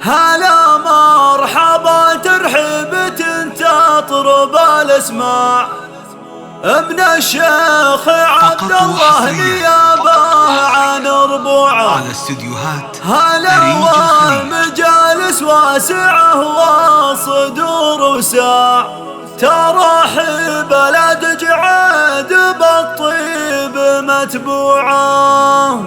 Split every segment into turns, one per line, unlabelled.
هلا مرحبا ترحيبة تطرب الاسماع من الشيخ عبد الله نيابه عن ربوعه.
على استديوهات
هلا والمجالس واسعه والصدور وساع، ترحيب بلد جعاد بالطيب متبوعه،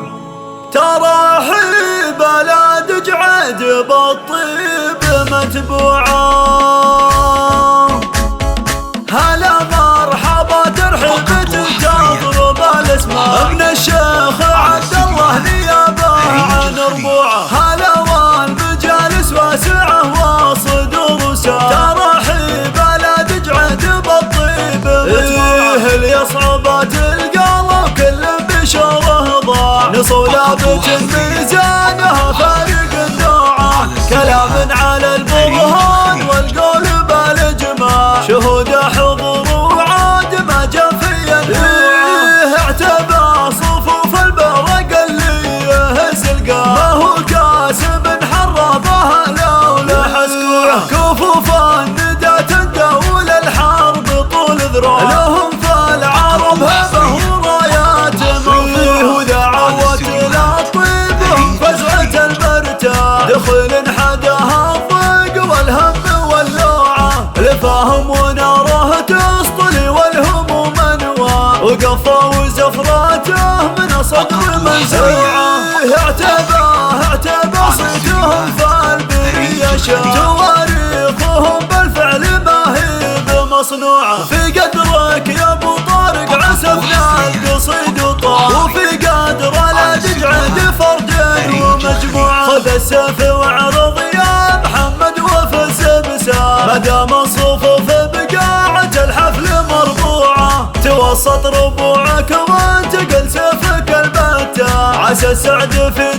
ترحيب بلد جعاد بالطيب متبوعه. هلا مرحبا ترحيبة تضرب الاسماء من الشيخ عبد الله نيابه عن ربوعه. هلا والمجالس واسعه وصدور وساع، ترحيب بلد جعاد بالطيب متبوعه. اللي صعوبات القلب كل بشره ضاع، نصولابة ميزانها فارق النوعه، كلام على البرهان والقول بالاجماع، شهود حضور وعاد ما جا في النوع. اعتبى صفوف البرق اللي يهز ما هو كاسب حربها لولا حسكوعه، كفوف الندى تندول الحرب طول ذراع، لهم فالعرب هبه ورايات مرفوعه. ودعوت للطيب فزعة المرتاح، دخل حداها الضيق والهم واللوعه، لفاهم وناره تسطل والهموم انواع، وقفه وزفراته من صدر منزوعه. اعتبى صيتهم فالبريه شاع، تواريخهم بالفعل ما هي بمصنوعه. في قدرك يا ابو طارق عسفنا القصيد وطاح، وفي قدر لا تجعد فرد ومجموعه. خذ السيف واعرض يا محمد وفز بسام، ما دام الصفوف بقاعة الحفل مربوعه، توسط ربوعك وانتقل سيفك البتة، عسى السعد في